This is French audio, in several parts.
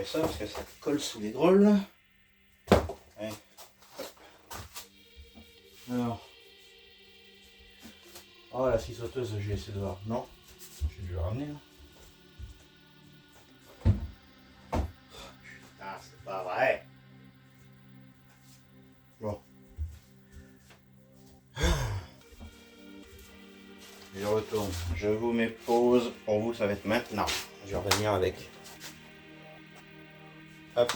Ça parce que ça colle sous les drôles. Ouais. Alors. Oh la scie sauteuse, je vais essayer de voir. Non, j'ai dû la ramener là. Putain, c'est pas vrai. Bon. Je retourne. Je vous mets pause. Pour vous, ça va être maintenant. Je vais revenir avec. Hop.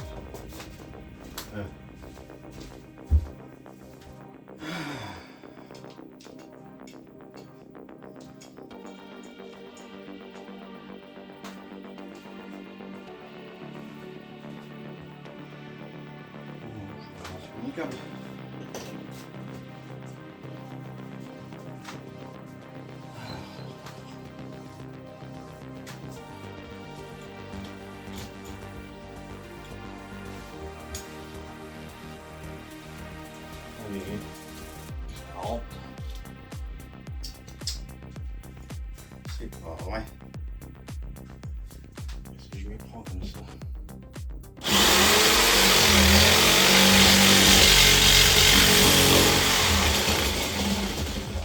Mon câble. Oui, ça rentre. C'est pas vrai. Est-ce que je m'y prends comme ça?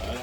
Voilà.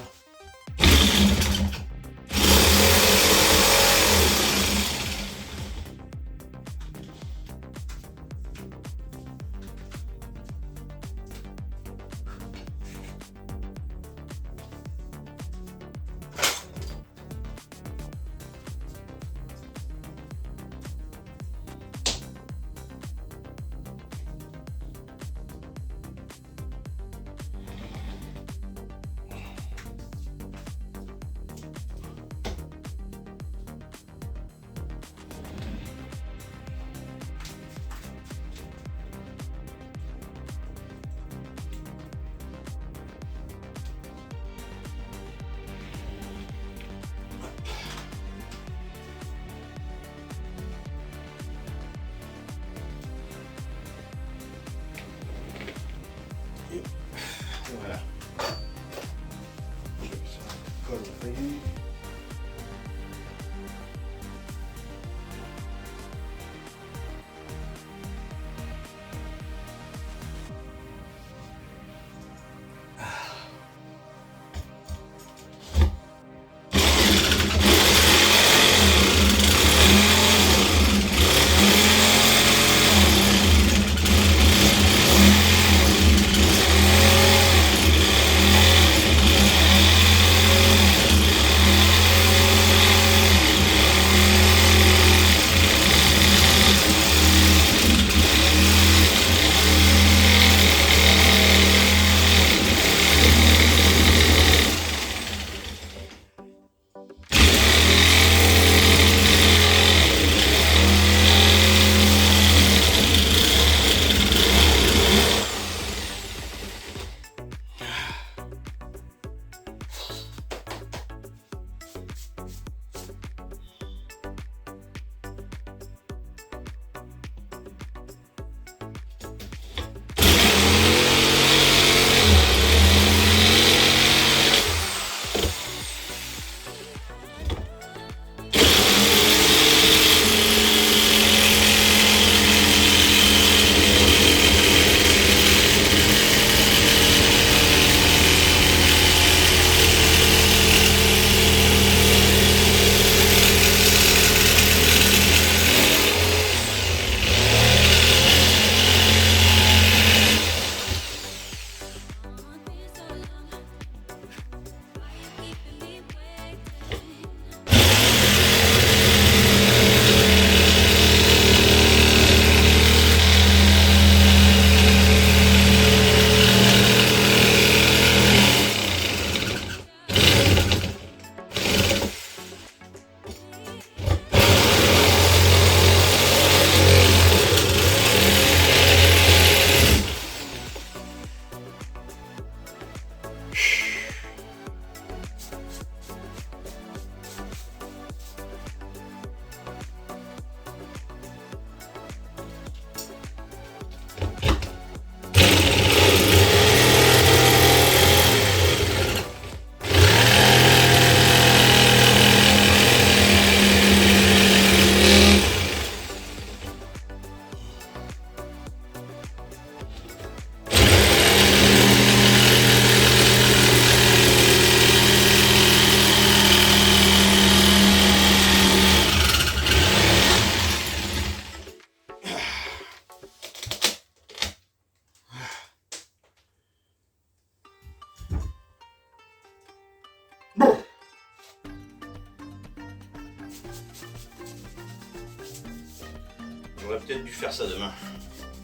J'aurais peut-être dû faire ça demain.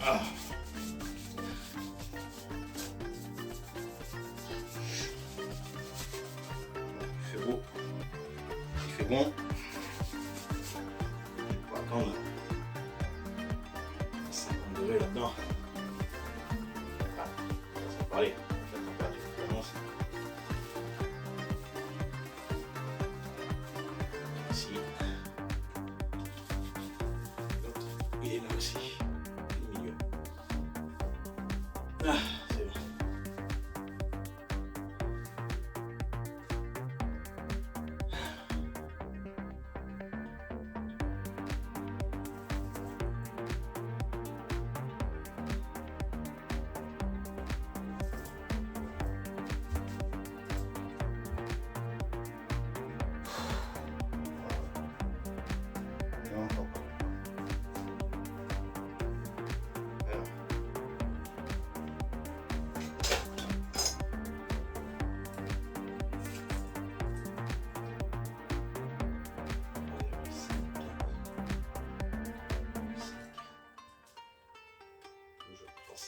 Ah. Il fait beau. Il fait bon. On va attendre 50 degrés là-dedans. Ah, ça va parler. La température qui commence. Ici. L'autre, il est là aussi. Au milieu. Ah, c'est bon. Non, encore pas. Alors. Toujours 3,5.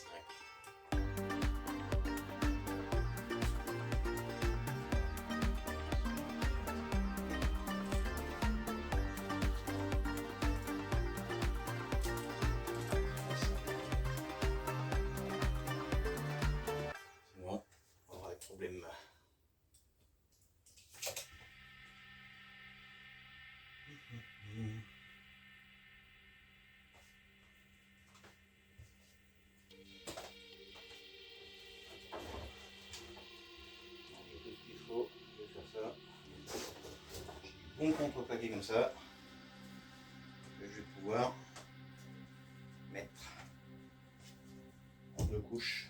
Sinon, on aura des problèmes. Il faut faire ça. J'ai du bon contreplaqué comme ça. Que je vais pouvoir mettre en 2 couches.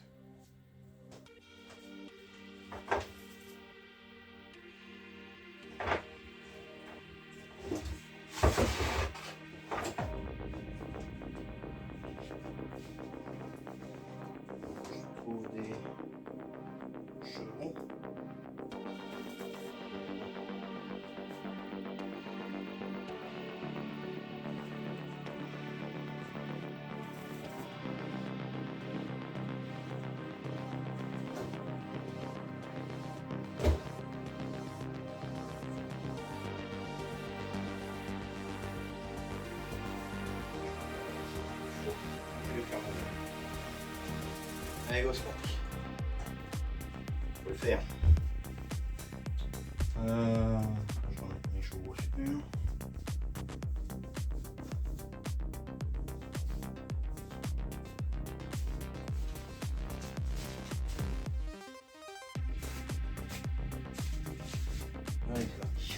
Je trouve des chevrons. Je vais le faire moi-même. Allez, go, c'est parti. Faut le faire. Je vais mettre mes chevaux. Allez, c'est parti.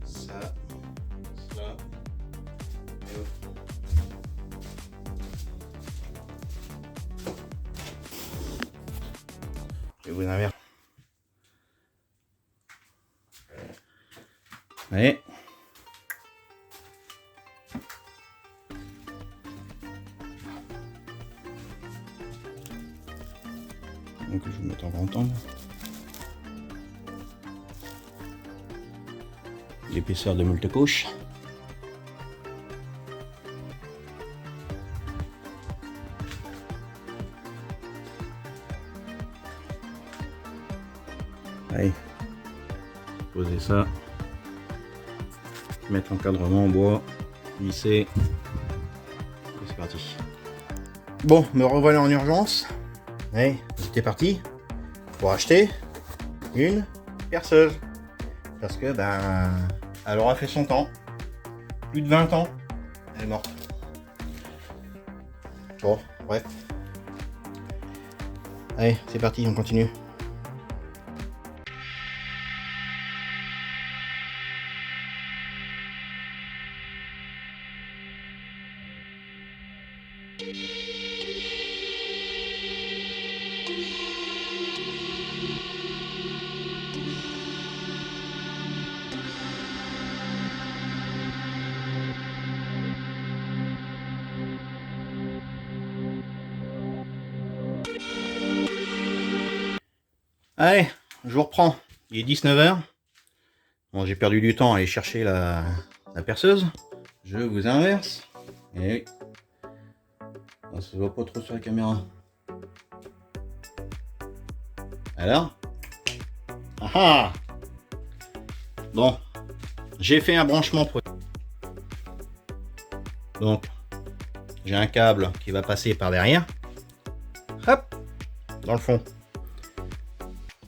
Ça, et hop. Je vais vous inverser. Allez. Donc je vais vous mettre en grand angle. L'épaisseur de multicouche. Allez, poser ça, mettre l'encadrement en bois, lisser, et c'est parti. Bon, me revoilà en urgence. Allez, c'était parti pour acheter une perceuse. Parce que, ben, elle aura fait son temps. Plus de 20 ans, elle est morte. Bon, bref. Allez, c'est parti, on continue. Allez, je vous reprends. Il est 19 h. Bon, j'ai perdu du temps à aller chercher la perceuse. Je vous inverse. Et ça se voit pas trop sur la caméra. Alors, ah ah. Bon, j'ai fait un branchement pour... Donc, j'ai un câble qui va passer par derrière. Hop, dans le fond.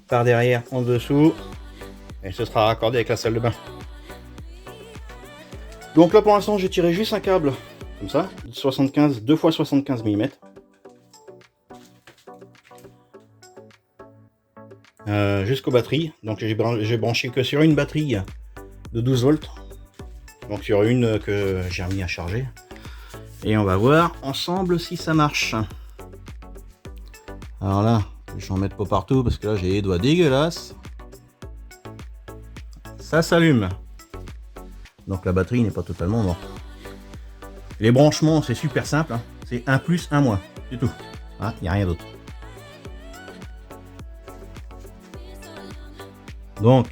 Par derrière, en dessous. Et ce sera raccordé avec la salle de bain. Donc là, pour l'instant, j'ai tiré juste un câble. Comme ça, 75, 2 x 75 mm. Jusqu'aux batteries. Donc j'ai branché que sur une batterie de 12 volts. Donc sur une que j'ai remis à charger. Et on va voir ensemble si ça marche. Alors là, je vais en mettre pas partout parce que là j'ai les doigts dégueulasses. Ça s'allume. Donc la batterie n'est pas totalement morte. Les branchements c'est super simple. Hein. C'est un plus, un moins. C'est tout. Il n'y a rien d'autre. Donc,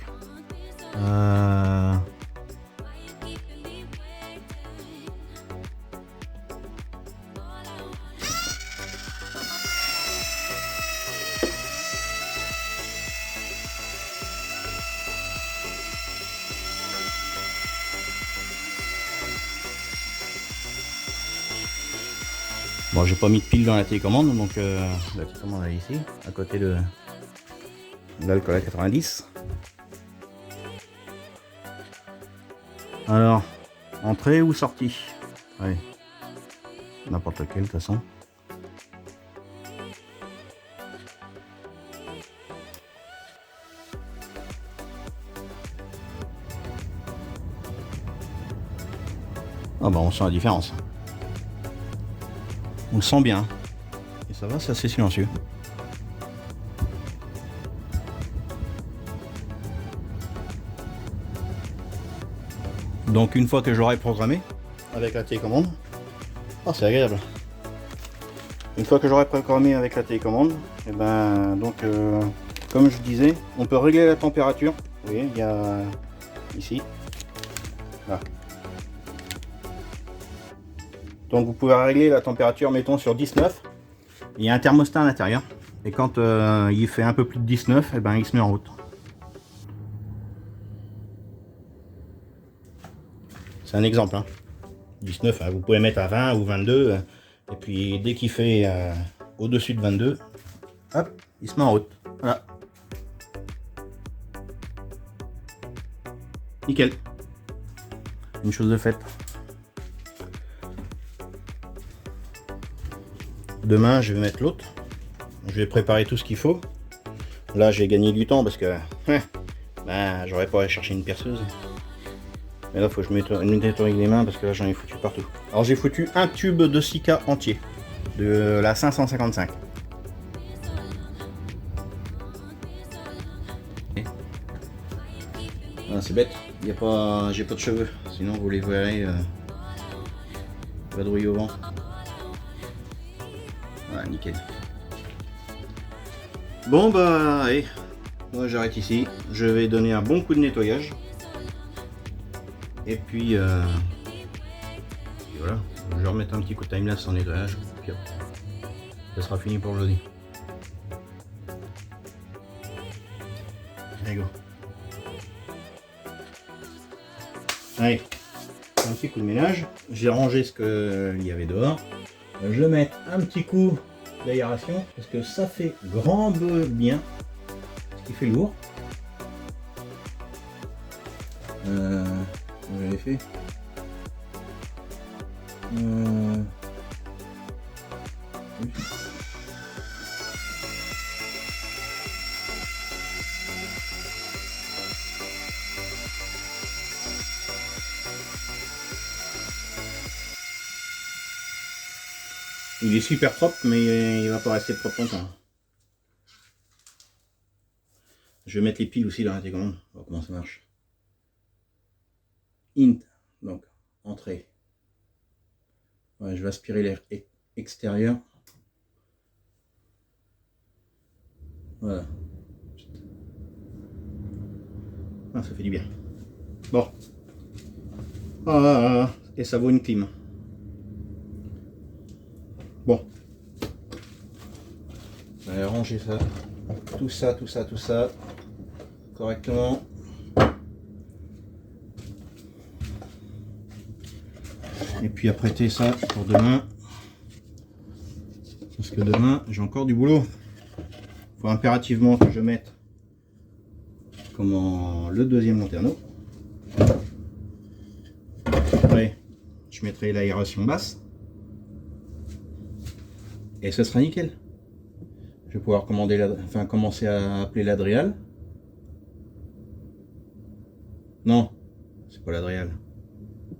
bon, j'ai pas mis de pile dans la télécommande, donc la télécommande elle est ici, à côté de l'alcool à 90. Alors, entrée ou sortie? Ouais, n'importe lequel de toute façon. Ah bah on sent la différence. On le sent bien. Et ça va, c'est assez silencieux. Donc une fois que j'aurai programmé avec la télécommande, c'est agréable. Une fois que j'aurai programmé avec la télécommande, et ben donc comme je disais, on peut régler la température. Vous voyez, il y a ici, là. Donc vous pouvez régler la température, mettons sur 19. Il y a un thermostat à l'intérieur. Et quand il fait un peu plus de 19, et ben il se met en route. C'est un exemple. Hein. 19, hein, vous pouvez mettre à 20 ou 22. Et puis dès qu'il fait au-dessus de 22, hop, il se met en route. Voilà. Nickel. Une chose de faite. Demain, je vais mettre l'autre. Je vais préparer tout ce qu'il faut. Là, j'ai gagné du temps parce que ben, j'aurais pas à chercher une perceuse. Mais là, il faut que je me nettoie les mains parce que là, j'en ai foutu partout. Alors, j'ai foutu un tube de Sika entier de la 555. Ah, c'est bête, j'ai pas de cheveux. Sinon, vous les verrez vadrouiller au vent. Voilà, nickel. Bon bah allez, moi j'arrête ici. Je vais donner un bon coup de nettoyage. Et puis voilà, je vais remettre un petit coup de time-lapse en nettoyage. Puis ça sera fini pour aujourd'hui. Allez go. Allez, un petit coup de ménage. J'ai rangé ce qu'il y avait dehors. Je vais mettre un petit coup d'aération parce que ça fait grand bien, ce qui fait lourd. J'avais fait. Oui. Il est super propre, mais il va pas rester propre longtemps. Je vais mettre les piles aussi dans la télécommande. On va voir comment ça marche. Int, donc entrée. Ouais, je vais aspirer l'air extérieur. Voilà. Ah, ça fait du bien. Bon. Ah, et ça vaut une clim. Bon. Allez, ranger ça. Tout ça. Correctement. Et puis apprêter ça pour demain. Parce que demain, j'ai encore du boulot. Il faut impérativement que je mette le deuxième lanterneau. Après, je mettrai l'aération basse. Et ce sera nickel. Je vais pouvoir commencer à appeler l'Adrial. Non, c'est pas l'Adrial.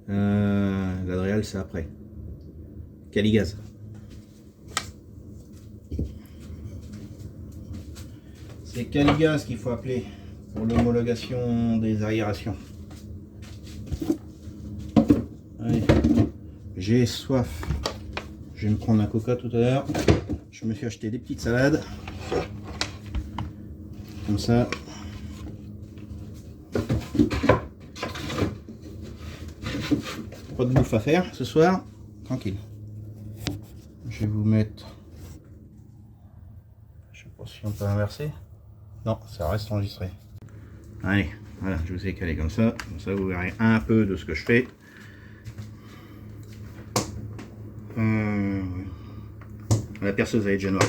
L'Adrial, c'est après. Caligaz. C'est Caligaz qu'il faut appeler pour l'homologation des aérations. Allez, j'ai soif. Je vais me prendre un coca tout à l'heure. Je me suis acheté des petites salades. Comme ça. Pas de bouffe à faire ce soir. Tranquille. Je vais vous mettre... Je sais pas si on peut inverser. Non, ça reste enregistré. Allez, voilà, je vous ai calé comme ça. Comme ça, vous verrez un peu de ce que je fais. La perceuse elle est déjà noire.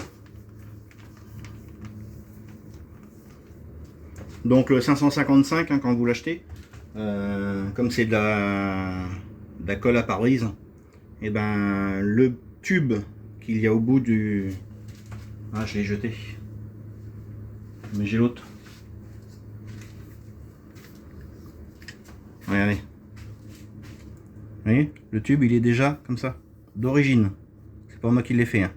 Donc le 555 hein, quand vous l'achetez, comme c'est de la colle à pare-brise, et ben le tube qu'il y a au bout du... Ah, je l'ai jeté. Mais j'ai l'autre. Regardez. Vous voyez, le tube il est déjà comme ça, d'origine. C'est pas moi qui l'ai fait. Hein.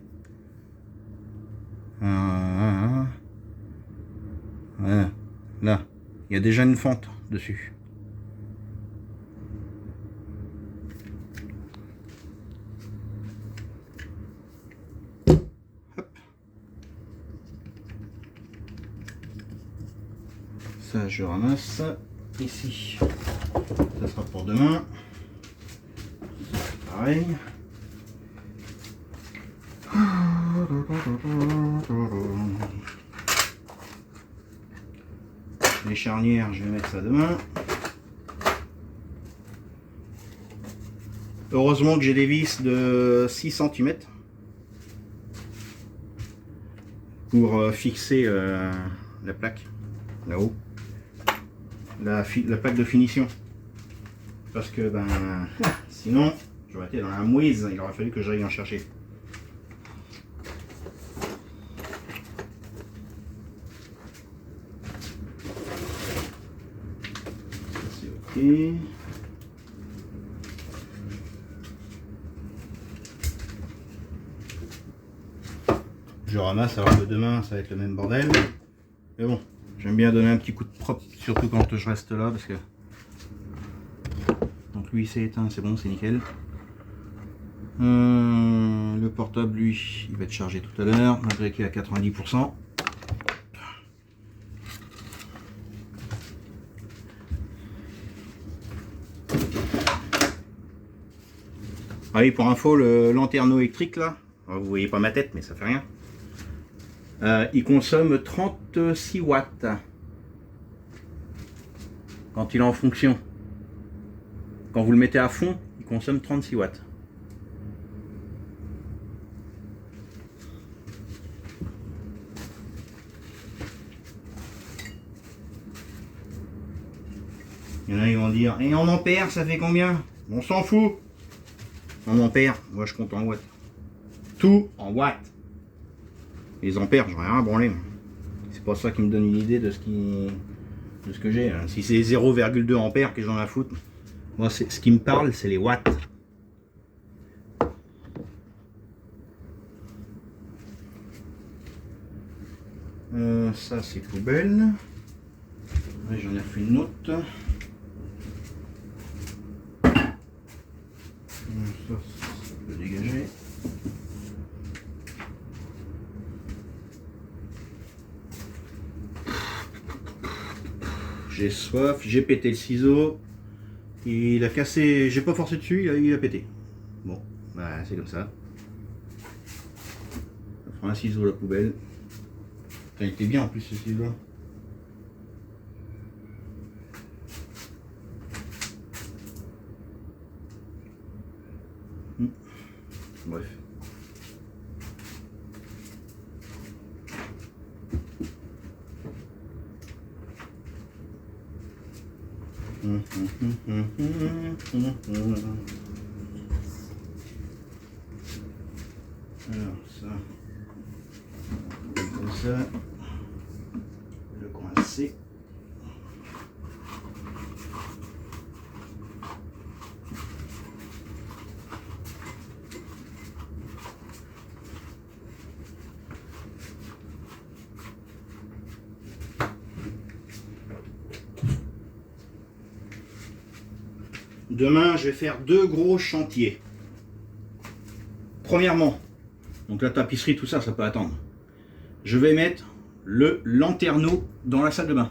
Voilà. Là, il y a déjà une fente dessus. Hop. Ça, je ramasse ici. Ça sera pour demain. Pareil. Les charnières, je vais mettre ça demain. Heureusement que j'ai des vis de 6 cm pour fixer la plaque là-haut, la plaque de finition. Parce que ben sinon j'aurais été dans la mouise, il aurait fallu que j'aille en chercher. C'est ok. Je ramasse alors que demain ça va être le même bordel. Mais bon, j'aime bien donner un petit coup de propre, surtout quand je reste là parce que. Donc lui c'est éteint, c'est bon, c'est nickel. Le portable lui, il va être chargé tout à l'heure, malgré qu'il est à 90%. Ah oui, pour info, le lanterneau électrique là, alors, vous voyez pas ma tête mais ça fait rien. Il consomme 36 watts quand il est en fonction. Quand vous le mettez à fond, il consomme 36 watts. Il y en a qui vont dire, et en ampères ça fait combien? On s'en fout. En ampères, moi je compte en watts. Tout en watts. Les ampères, j'en ai rien à branler. C'est pas ça qui me donne une idée de ce que j'ai. Si c'est 0,2 ampères que j'en ai à foutre, moi ce qui me parle c'est les watts. Ça c'est poubelle. J'en ai refait une autre. Ça peut dégager. J'ai soif, j'ai pété le ciseau. Il a cassé, j'ai pas forcé dessus, il a pété. Bon, bah c'est comme ça. Ça fera un ciseau à la poubelle. Putain, il était bien en plus ce ciseau là. Bref. Alors ça, comme ça, le coincer. Demain, je vais faire 2 gros chantiers. Premièrement, donc la tapisserie, tout ça, ça peut attendre. Je vais mettre le lanterneau dans la salle de bain.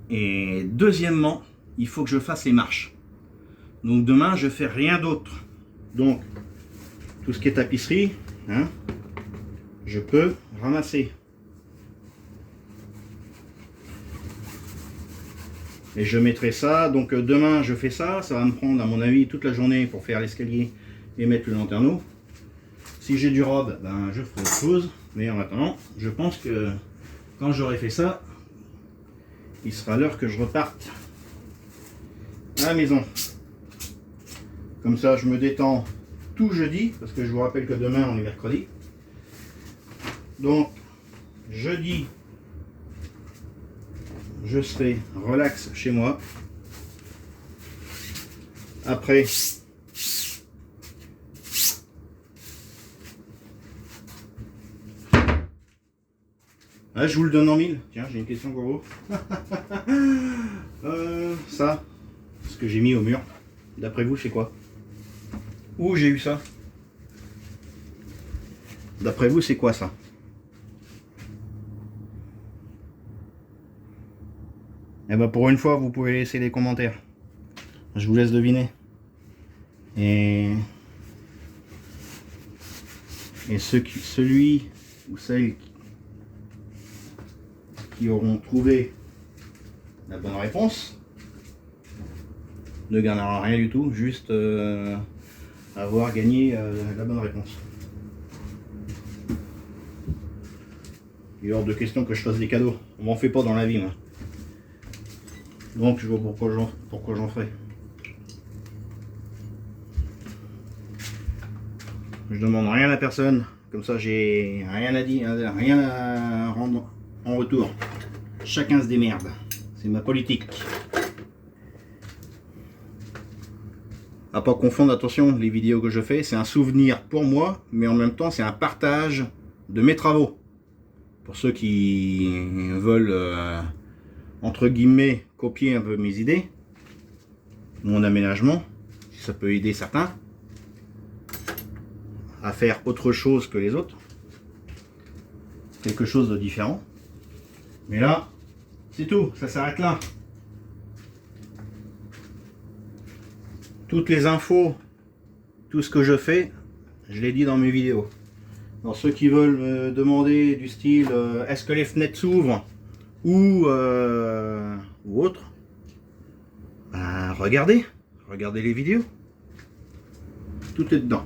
Et deuxièmement, il faut que je fasse les marches. Donc demain, je fais rien d'autre. Donc, tout ce qui est tapisserie, hein, je peux ramasser. Et je mettrai ça, donc demain je fais ça, ça va me prendre à mon avis toute la journée pour faire l'escalier et mettre le lanterneau. Si j'ai du robe, ben je ferai autre chose, mais en attendant, je pense que quand j'aurai fait ça, il sera l'heure que je reparte à la maison. Comme ça je me détends tout jeudi, parce que je vous rappelle que demain on est mercredi. Donc jeudi, je serai relax chez moi. Après, je vous le donne en 1000. Tiens, j'ai une question pour vous. Ça, ce que j'ai mis au mur, d'après vous, c'est quoi? Où j'ai eu ça? D'après vous, c'est quoi ça? Et ben pour une fois, vous pouvez laisser des commentaires. Je vous laisse deviner. Et celui ou celle qui auront trouvé la bonne réponse ne gagnera rien du tout, juste avoir gagné la bonne réponse. Il est hors de question que je fasse des cadeaux. On m'en fait pas dans la vie, moi. Donc je vois pourquoi j'en ferai. Je demande rien à personne, comme ça j'ai rien à dire, rien à rendre en retour. Chacun se démerde, c'est ma politique. À pas confondre, attention, les vidéos que je fais, c'est un souvenir pour moi, mais en même temps c'est un partage de mes travaux. Pour ceux qui veulent entre guillemets copier un peu mes idées, mon aménagement, si ça peut aider certains à faire autre chose que les autres, quelque chose de différent. Mais là, c'est tout, ça s'arrête là. Toutes les infos, tout ce que je fais, je l'ai dit dans mes vidéos. Alors ceux qui veulent me demander du style est-ce que les fenêtres s'ouvrent ou autre, ben, regardez les vidéos, tout est dedans.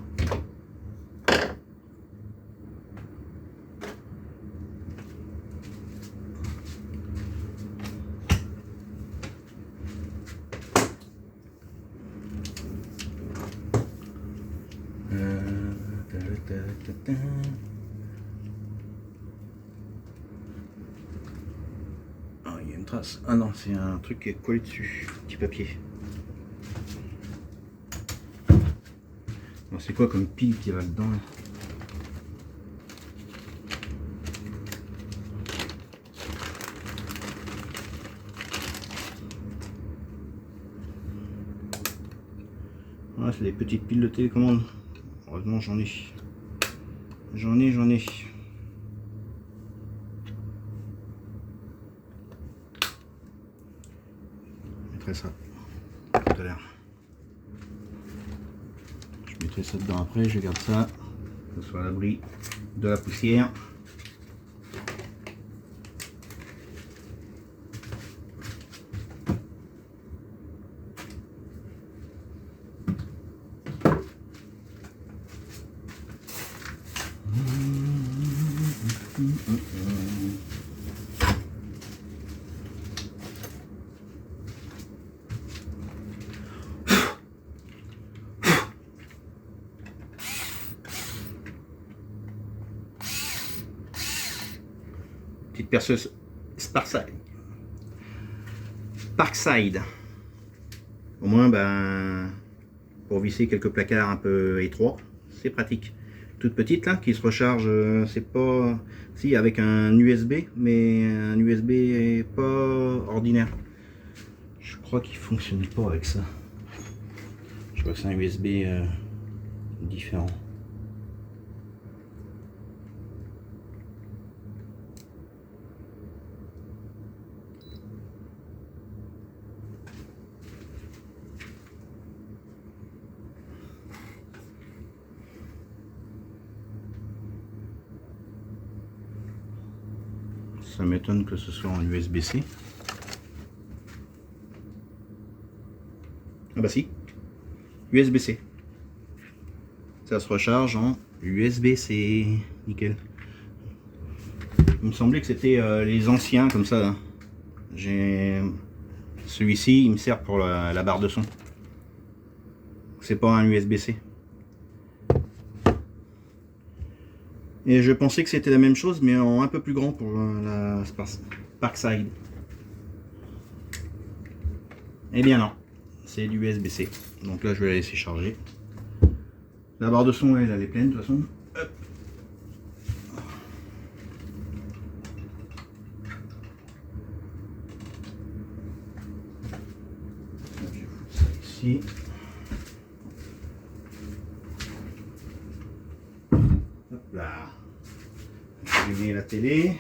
Ah, il y a une trace. Ah non, c'est un truc qui est collé dessus, petit papier. C'est quoi comme pile qui va dedans là? Ouais, c'est des petites piles de télécommande. Heureusement j'en ai. J'en ai. Je mettrai ça. tout à l'heure. Je mettrai ça dedans après, je garde ça, que ce soit à l'abri de la poussière. Petite perceuse Parkside. Au moins, ben, pour visser quelques placards un peu étroits, c'est pratique. Toute petite là, qui se recharge, c'est pas... Si, avec un USB, mais un USB pas ordinaire. Je crois qu'il fonctionne pas avec ça. Je crois que c'est un USB différent. Ça m'étonne que ce soit en USB-C. Ah bah si, USB-C. Ça se recharge en USB-C. Nickel. Il me semblait que c'était les anciens comme ça. J'ai celui-ci, il me sert pour la barre de son. C'est pas un USB-C. Et je pensais que c'était la même chose, mais en un peu plus grand pour la Parkside. Eh bien non, c'est du USB-C. Donc là, je vais la laisser charger. La barre de son, elle est pleine de toute façon. Hop. Je vais foutre ça ici. Hop là. Allumer la télé.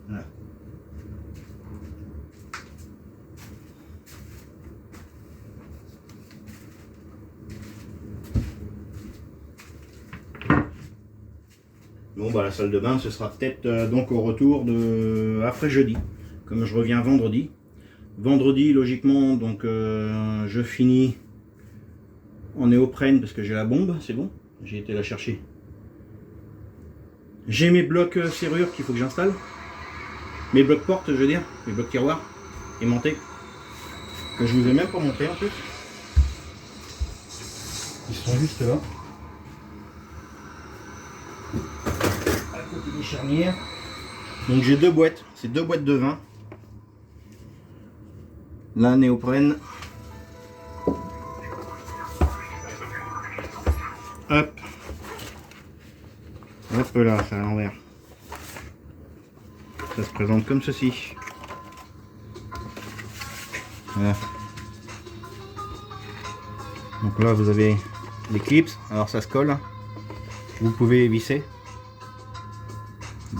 Voilà. Bon bah la salle de bain ce sera peut-être donc au retour de après jeudi, comme je reviens vendredi. Vendredi logiquement donc je finis en néoprène parce que j'ai la bombe, c'est bon, j'ai été la chercher. J'ai mes blocs serrures qu'il faut que j'installe, mes blocs portes je veux dire, mes blocs tiroirs aimantés, que je vous ai même pas montré en plus. Ils sont juste là. À côté des charnières. Donc j'ai deux boîtes, c'est deux boîtes de vin. La néoprène. Hop. Hop là, c'est à l'envers. Ça se présente comme ceci. Voilà. Donc là vous avez les clips, alors ça se colle. Vous pouvez visser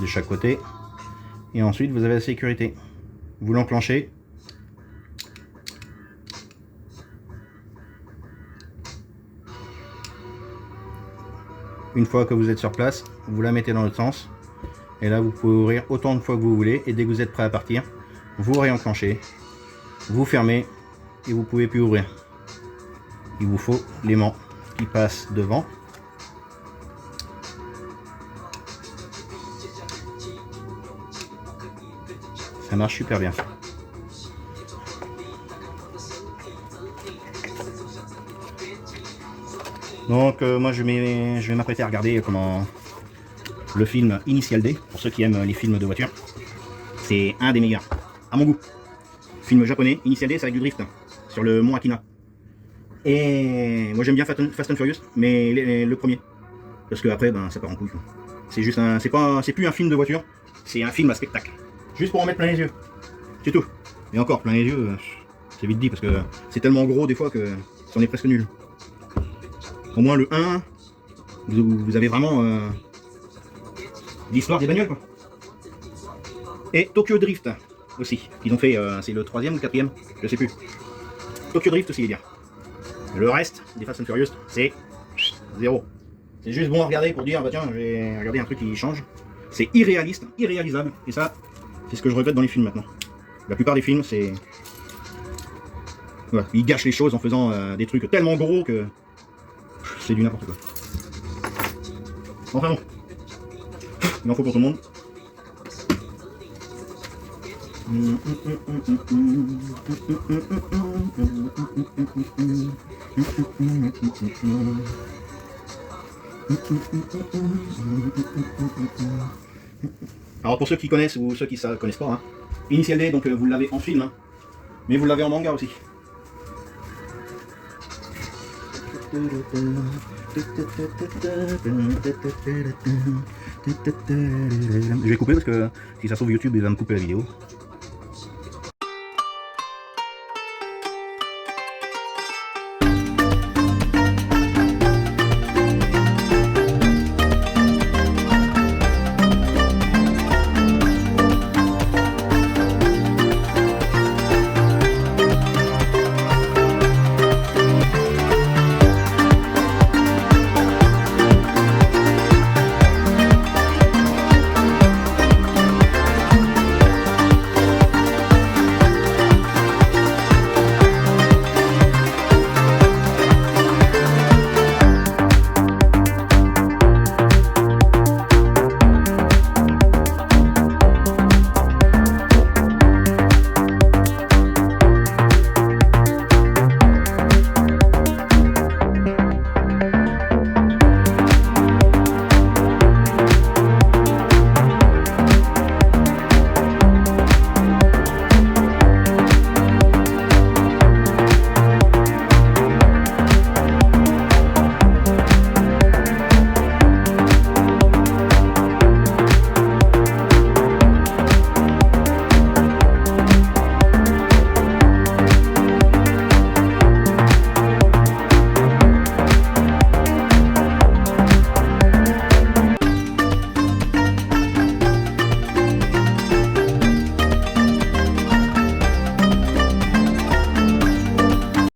de chaque côté. Et ensuite vous avez la sécurité. Vous l'enclenchez. Une fois que vous êtes sur place, vous la mettez dans l'autre sens. Et là, vous pouvez ouvrir autant de fois que vous voulez. Et dès que vous êtes prêt à partir, vous réenclenchez, vous fermez et vous pouvez plus ouvrir. Il vous faut l'aimant qui passe devant. Ça marche super bien. Donc moi je vais m'apprêter à regarder comment le film Initial D, pour ceux qui aiment les films de voiture. C'est un des meilleurs, à mon goût. Film japonais, Initial D, c'est avec du drift, sur le mont Akina. Et moi j'aime bien Fast and Furious, mais le premier. Parce que après, ben, ça part en couille. C'est juste un, c'est plus un film de voiture, c'est un film à spectacle. Juste pour en mettre plein les yeux. C'est tout. Et encore, plein les yeux, c'est vite dit, parce que c'est tellement gros des fois que c'en est presque nul. Au moins le 1, vous avez vraiment l'histoire des bagnoles, quoi. Et Tokyo Drift aussi. Ils ont fait, c'est le 3e ou le 4e, je sais plus. Tokyo Drift aussi, il est bien. Le reste des Fast and Furious, c'est 0. C'est juste bon à regarder pour dire, bah tiens, j'ai regardé un truc qui change. C'est irréaliste, irréalisable. Et ça, c'est ce que je regrette dans les films maintenant. La plupart des films, c'est... Voilà, ils gâchent les choses en faisant des trucs tellement gros que... C'est du n'importe quoi. Enfin bon. Il en faut pour tout le monde. Alors pour ceux qui connaissent ou ceux qui ne connaissent pas, hein, Initial D, donc vous l'avez en film, hein, mais vous l'avez en manga aussi. Je vais couper parce que si ça se trouve YouTube il va me couper la vidéo.